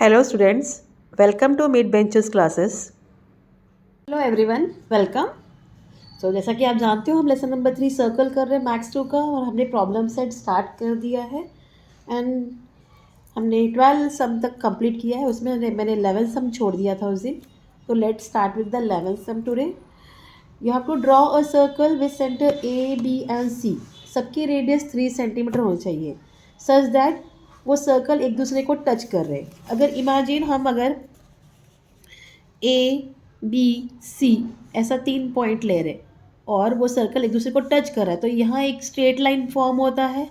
Hello students, welcome to Mid Benches classes. Hello everyone, welcome. So जैसा कि आप जानते हो हम लेसन नंबर 3 सर्कल कर रहे हैं मैथ्स 2 का, और हमने प्रॉब्लम सेट स्टार्ट कर दिया है। एंड हमने 12 सम तक कंप्लीट किया है। उसमें मैंने 11 सम छोड़ दिया था उस दिन। तो let's start with the 11 sum today. You have to draw a circle with centre A B and C. सबकी रेडियस 3 सेंटीमीटर होनी चाहिए, सच दैट वो सर्कल एक दूसरे को टच कर रहे। अगर इमेजिन हम अगर ए बी सी ऐसा 3 पॉइंट ले रहे और वो सर्कल एक दूसरे को टच कर रहा है, तो यहाँ एक स्ट्रेट लाइन फॉर्म होता है।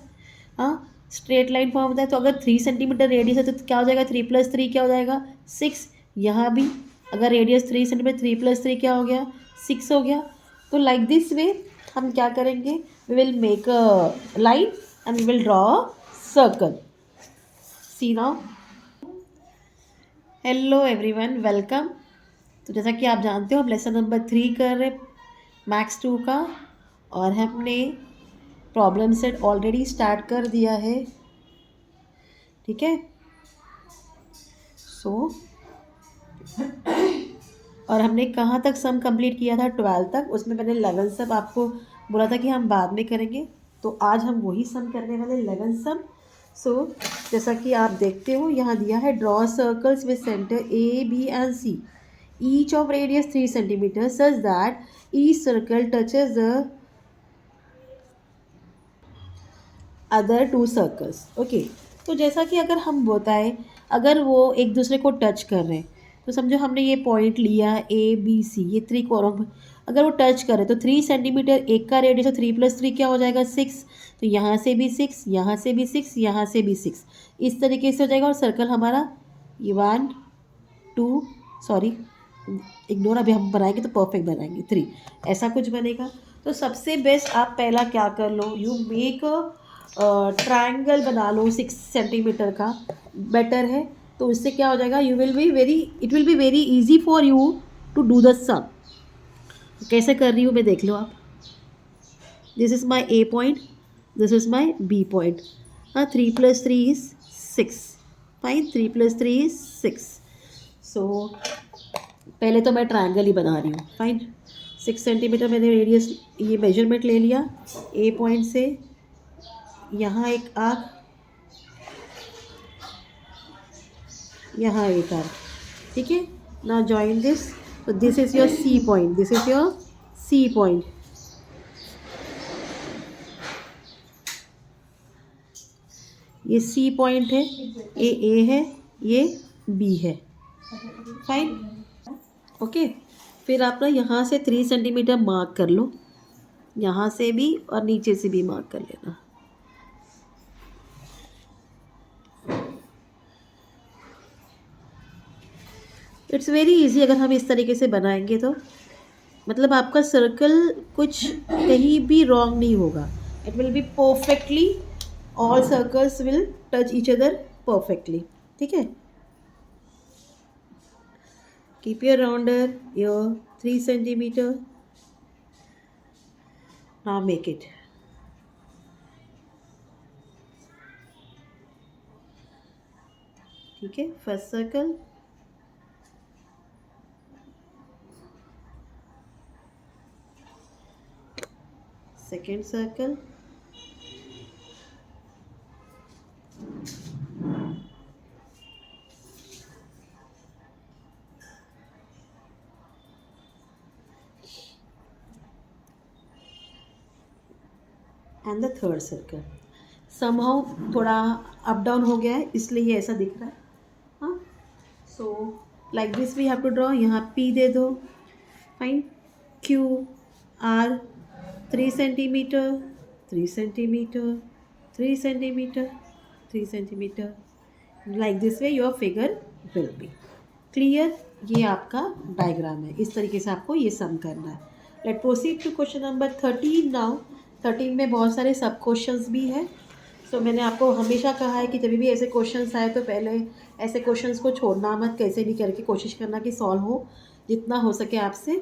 हाँ, स्ट्रेट लाइन फॉर्म होता है। तो अगर 3 सेंटीमीटर रेडियस है तो क्या हो जाएगा, 3 + 3 क्या हो जाएगा, 6। यहाँ भी अगर रेडियस 3 सेंटीमीटर, 3 + 3 क्या हो गया, 6 हो गया। तो लाइक दिस वे हम क्या करेंगे, we will make a line and we will draw a circle. See now. Hello everyone, welcome. तो जैसा कि आप जानते हो हम लेसन नंबर 3 कर रहे मैथ्स 2 का, और हमने प्रॉब्लम सेट ऑलरेडी स्टार्ट कर दिया है। ठीक है। सो और हमने कहाँ तक सम कंप्लीट किया था, 12 तक। उसमें मैंने 11 सम आपको बोला था कि हम बाद में करेंगे, तो आज हम वही सम करने वाले, 11 सम। सो जैसा कि आप देखते हो यहाँ दिया है, draw circles with centre A B and c, each of radius 3 centimeters, such that each circle touches the other two circles. Okay. तो जैसा कि अगर हम बताएं, अगर वो एक दूसरे को टच कर रहे हैं, तो समझो हमने ये पॉइंट लिया ए बी सी, ये त्रिकोण। अगर वो टच कर रहे तो 3 सेंटीमीटर एक का रेडियस, तो 3 + 3 क्या हो जाएगा, 6। तो यहाँ से भी 6, यहाँ से भी 6, यहाँ से भी 6, इस तरीके से हो जाएगा। और सर्कल हमारा ये 1 2, सॉरी इग्नोर, अभी हम बनाएंगे तो परफेक्ट बनाएंगे, 3 ऐसा कुछ बनेगा। तो सबसे बेस्ट आप पहला क्या कर लो, यू मेक ट्रायंगल बना लो 6 सेंटीमीटर का, बेटर है। तो इससे क्या हो जाएगा, you will be very, it will be very easy for you to do the sum. कैसे कर रही हूँ मैं, देख लो आप। This is my A point, this is my B point. हाँ, 3 + 3 इज 6। Fine, 3 + 3 is 6। सो पहले तो मैं ट्रायंगल ही बना रही हूँ। फाइन, 6 सेंटीमीटर मैंने रेडियस ये मेजरमेंट ले लिया ए पॉइंट से। यहाँ एक आर्क, यहाँ एक आर्क। ठीक है। Now join this. तो this is your C point, this is your C point. ये सी पॉइंट है, ये ए है, ये बी है। फाइन। ओके। फिर आप ना यहाँ से 3 सेंटीमीटर मार्क कर लो, यहाँ से भी और नीचे से भी मार्क कर लेना। It's very easy. अगर हम इस तरीके से बनाएंगे तो मतलब आपका सर्कल कुछ कहीं भी रॉन्ग नहीं होगा। It will be perfectly, all circles will touch each other perfectly. ठीक है। Keep your rounder your 3 centimetre. Now make it. ठीक है। First circle, second circle, and the third circle. Somehow थोड़ा अप डाउन हो गया है, इसलिए ये ऐसा दिख रहा है। हाँ, so like this we have to draw. यहाँ पी दे दो। Fine. Q r 3 centimetre, 3 centimetre, 3 centimetre, 3 centimetre. Like this way your figure will be clear. ये आपका डायग्राम है, इस तरीके से आपको ये सम करना है। Let proceed to question number 13 now. 13 में बहुत सारे सब क्वेश्चंस भी है। सो मैंने आपको हमेशा कहा है कि जब भी ऐसे क्वेश्चंस आए तो पहले ऐसे क्वेश्चंस को छोड़ना मत, कैसे भी करके कोशिश करना कि सॉल्व हो जितना हो सके आपसे।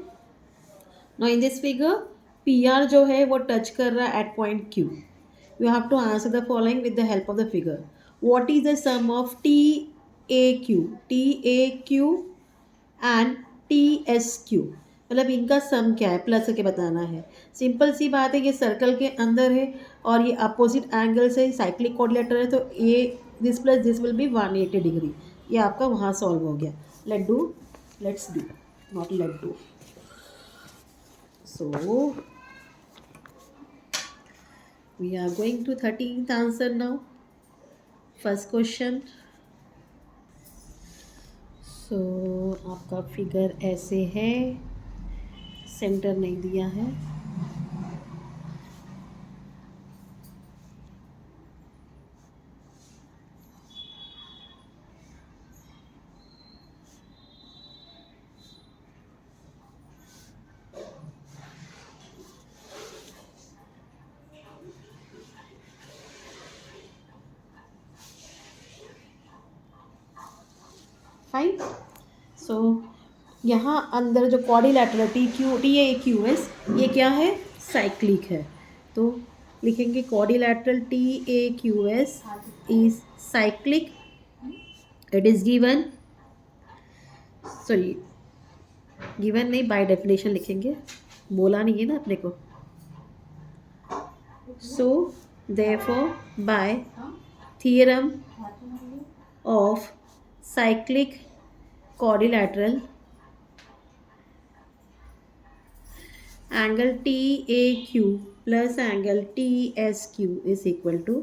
No in this figure p r जो है वो टच कर रहा है at point q. You have to answer the following with the help of the figure. What is the sum of t TAQ, TAQ and TSQ, मतलब इनका सम क्या है, प्लस करके बताना है। सिंपल सी बात है, ये सर्कल के अंदर है और ये अपोजिट एंगल से साइक्लिक कोऑर्डिनेटर है, तो ये this plus this will be 180 degree. ये आपका वहाँ सॉल्व हो गया। Let's do, not let do. So we are going to 13th answer now. First question. So आपका फिगर ऐसे है, सेंटर नहीं दिया है। फाइन। सो यहाँ अंदर जो क्वाड्रिलेटरल TAQS, ये क्या है, साइक्लिक है। तो लिखेंगे quadrilateral TAQS is cyclic. It is given, sorry given नहीं, बाय डेफिनेशन लिखेंगे, बोला नहीं है ना अपने को। So therefore by theorem of cyclic quadrilateral, angle TAQ plus angle TSQ is equal to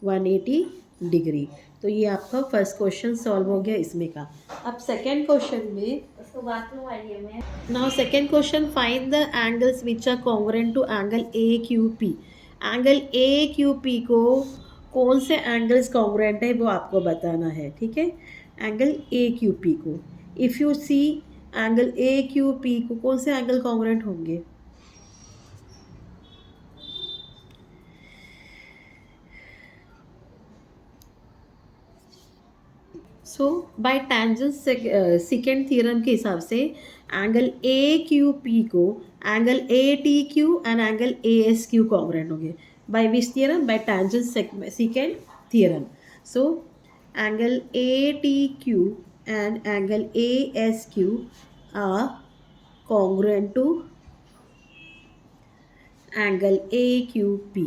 180 degree. तो ये आपका फर्स्ट क्वेश्चन सॉल्व हो गया इसमें का। अब सेकेंड क्वेश्चन में, now second question, find the angles which are congruent to angle AQP। Angle AQP को कौन से एंगल्स कॉन्ग्रुएंट है वो आपको बताना है, ठीक है। एंगल AQP को, if you see angle AQP को कौन से एंगल कॉन्ग्रुएंट होंगे। So by tangent secant theorem के हिसाब से एंगल AQP को angle ATQ and angle ASQ congruent होंगे। By which theorem, by tangent secant theorem. So angle ATQ and angle ASQ are congruent to angle AQP.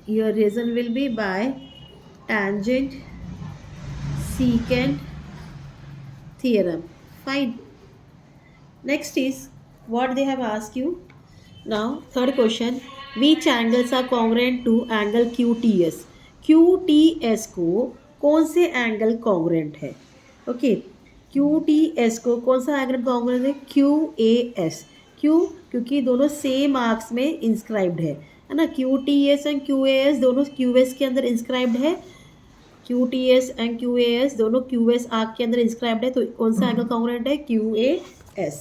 Your reason will be by tangent secant theorem. Fine. Next is what they have asked you. Now third question, which angles are congruent to angle QTS। QTS को कौन से angle congruent है, okay. QTS को कौन सा angle congruent है, QAS। क्यों, क्योंकि दोनों सेम मार्क्स में इंस्क्राइब्ड है ना। QTS एंड QAS दोनों QS के अंदर इंस्क्राइब्ड है। QTS एंड QAS दोनों QS आर्क के अंदर इंस्क्राइब्ड है, तो कौन सा एंगल कॉन्ग्रुएंट है, QAS।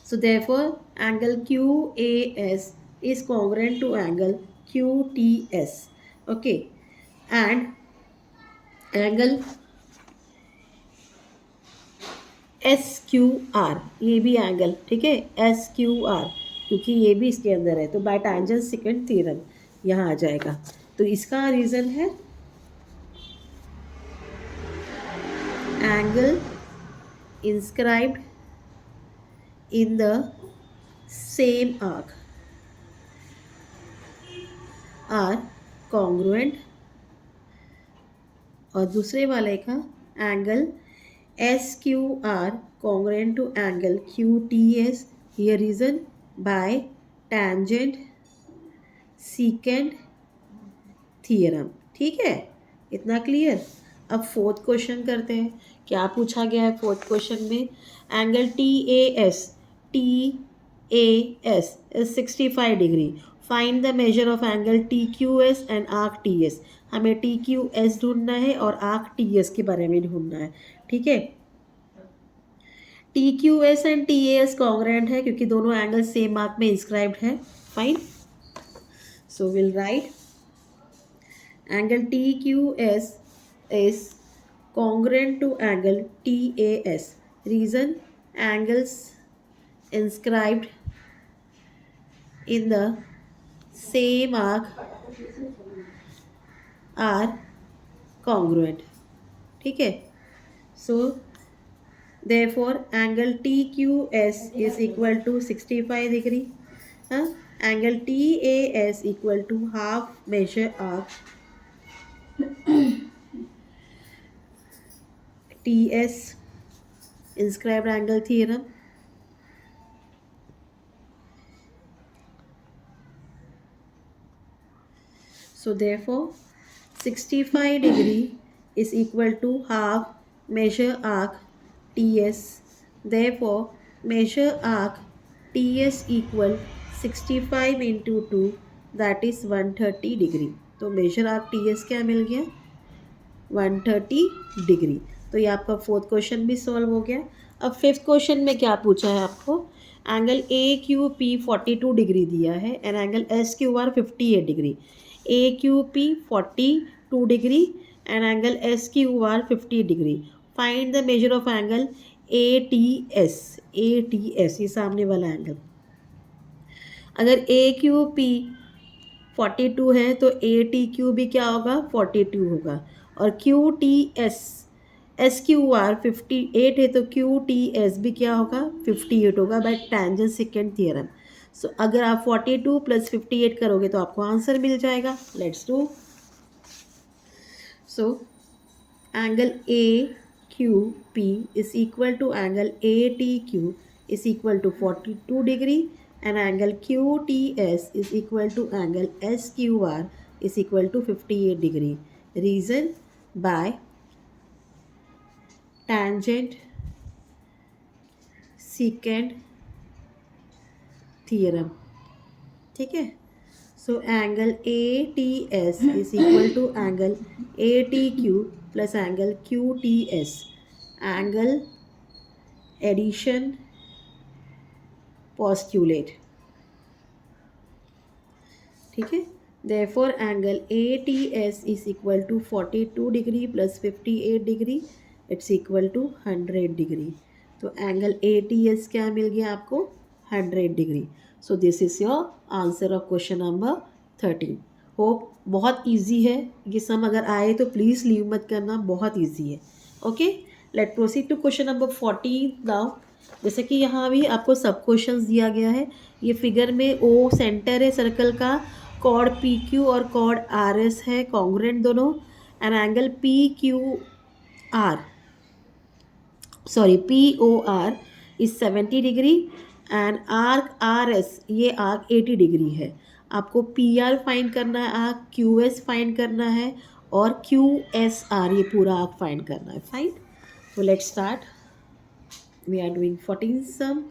So therefore angle QAS is congruent to angle QTS, okay, and angle SQR, ये भी एंगल, ठीक है, SQR, क्योंकि ये भी इसके अंदर है, तो बाय टेंजेंट सेकेंड थ्योरम यहाँ आ जाएगा। तो इसका रीज़न है angle inscribed in the same arc are congruent, और दूसरे वाले का angle SQR congruent to angle QTS, here reason by tangent secant theorem, ठीक है, इतना क्लियर। अब फोर्थ क्वेश्चन करते हैं, क्या पूछा गया है फोर्थ क्वेश्चन में। Angle TAS is 65 degree. Find the measure of angle TQS and arc TS। हमें TQS ढूंढना है और आर्क TS के बारे में ढूंढना है, ठीक है। TQS एंड TAS कॉन्ग्रुएंट है क्योंकि दोनों एंगल सेम आर्क में इंस्क्राइब्ड है। Fine, so will write angle TQS is congruent to angle TAS. Reason, angles inscribed in the same arc are congruent, ठीक है। सो therefore angle TQS is equal to 65 degree, huh? Angle TAS equal to half measure arc TS, inscribed angle theorem. So therefore 65 degree is equal to half measure arc TS. Therefore measure arc TS equal 65 into 2, that is 130 degree. तो measure arc TS क्या मिल गया? 130 degree. तो ये आपका fourth question भी solve हो गया। अब फिफ्थ क्वेश्चन में क्या पूछा है आपको? Angle a q P 42 degree दिया है and angle S Q R 58 degree. A q P 42 degree and angle S Q R 50 degree. Find the measure of angle a T S. A T S ये सामने वाला angle. अगर ए q P 42 है तो ए t Q भी क्या होगा? 42 होगा। और Q T S, S Q R 58 है तो क्यू टी एस भी क्या होगा? 58 होगा बाय टेंजेंट सेकेंड थियरम। सो अगर आप 42 प्लस 58 करोगे तो आपको आंसर मिल जाएगा। Let's do. So angle a q p is equal to angle a t q is equal to 42 degree and angle QTS is equal to angle SQR is equal to 58 degree. Reason by tangent secant theorem, ठीक है। So angle ATS is equal to angle ATQ plus angle QTS. Angle addition postulate, ठीक है। therefore angle ATS is equal to 42 degree plus 58 degree, it's equal to 100 degree. तो angle ATS क्या मिल गया आपको? 100 degree. So this is your answer of question number 13। Hope बहुत easy है ये सम, अगर आए तो प्लीज़ लीव मत करना, बहुत इजी है। Okay, let proceed to question number 14 now. जैसे कि यहाँ भी आपको सब क्वेश्चंस दिया गया है। ये फिगर में ओ सेंटर है सर्कल का, कॉर्ड पी क्यू और कॉर्ड आर एस है कॉन्ग्रुएंट दोनों, and angle p q r p o r is 70 degree and arc r s ये आर्क 80 डिग्री है। आपको पी आर फाइंड करना है, आर्क क्यू एस फाइंड करना है और क्यू एस आर ये पूरा आर्क फाइंड करना है। फाइन, तो let's start. We are doing 14 sum.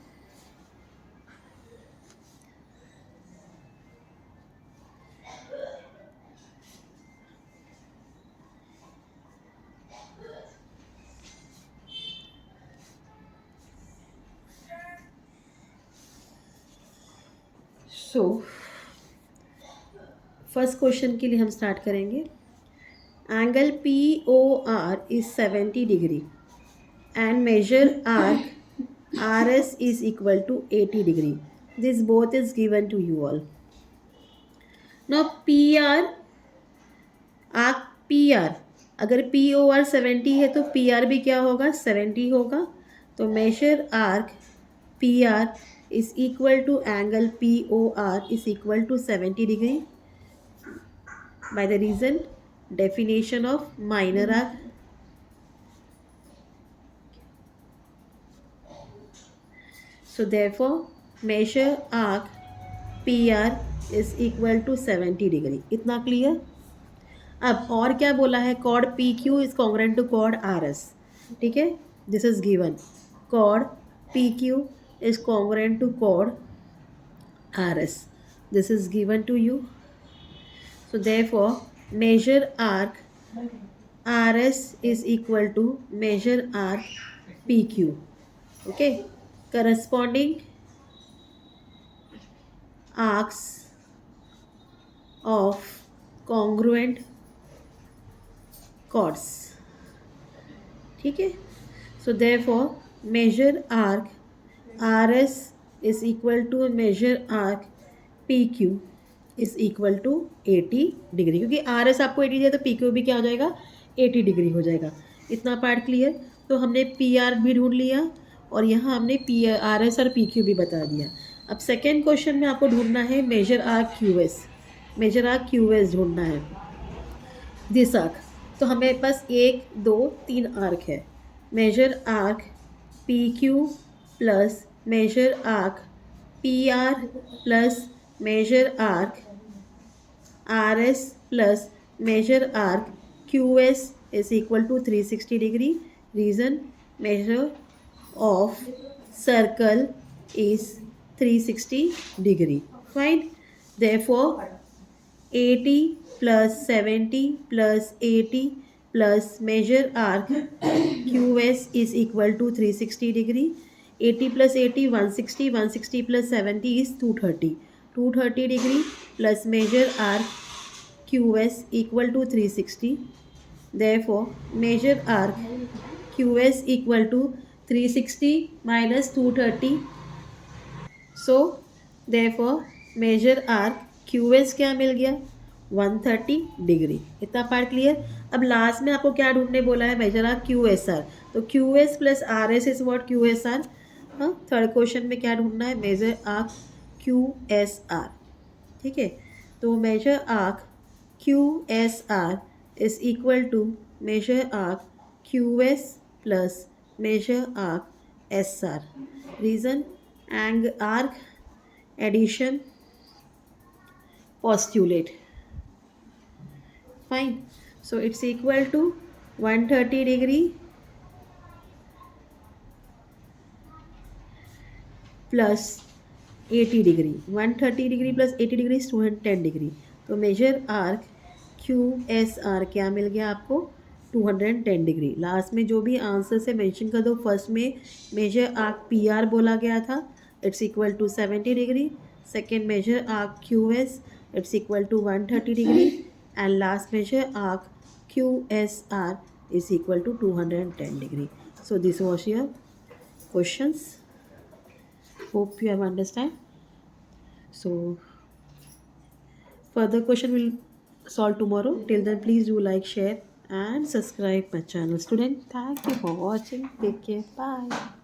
So first question के लिए हम स्टार्ट करेंगे। Angle p o r is 70 degree and measure arc RS is equal to 80 degree. This both is given to you all. Now PR, arc PR, अगर POR 70 है तो PR भी क्या होगा? 70 होगा। तो measure arc PR is equal to angle POR is equal to 70 degree by the reason definition of minor arc. So therefore measure arc PR is equal to 70 degree. इतना clear? अब और क्या बोला है? Chord PQ is congruent to chord RS, ठीक है। This is given, chord PQ is congruent to chord RS. This is given to you. So therefore measure arc RS is equal to measure arc PQ. Okay. Corresponding arcs of congruent chords, ठीक है। So therefore measure arc RS is equal to measure arc PQ is equal to 80 degree, क्योंकि RS आपको 80 दिया तो PQ भी क्या हो जाएगा? 80 डिग्री हो जाएगा। इतना पार्ट क्लियर। तो हमने पी आर भी ढूंढ लिया और यहाँ हमने पी आर एस और पी क्यू भी बता दिया। अब सेकेंड क्वेश्चन में आपको ढूंढना है major arc q s. Major arc q s ढूंढना है, दिस आर्क। तो हमें पास 1 2 3 आर्क है। Major arc p q plus major arc p r plus major arc r s plus major arc q s is equal to 360 degree. Reason, measure of circle is 360 degree. Fine. Therefore 80 plus 70 plus 80 plus measure arc QS is equal to 360 degree. 80 plus 80 160, 160 plus 70 is 230. 230 degree plus measure arc QS equal to 360. Therefore measure arc QS equal to 360 minus 230. So therefore measure arc QS क्या मिल गया 130 degree. इतना part clear. अब last में आपको क्या ढूंढने बोला है, मेजर आर्क QSR। तो QS plus RS is what QSR। हाँ, थर्ड क्वेश्चन में क्या ढूंढना है, मेजर आर्क QSR। ठीक है, तो major arc QSR is equal to measure arc QS plus measure arc SR. Reason, arc addition postulate. Fine. So it's equal to 130 degree plus 80 degree. 130 degree plus 80 degree is 210 degree. तो major arc QSR क्या मिल गया आपको 210 degree. Last में जो भी answer से mention कर दो। फर्स्ट में मेजर आर्क PR बोला गया था, it's equal to 70 degree. Second major arc QS it's equal to 130 degree and last major arc QSR is equal to 210 degree. So this was your questions. Hope you have understand. So further question will solve tomorrow. Till then, please do like, share and subscribe my channel. Student, thank you for watching. Take care. Bye.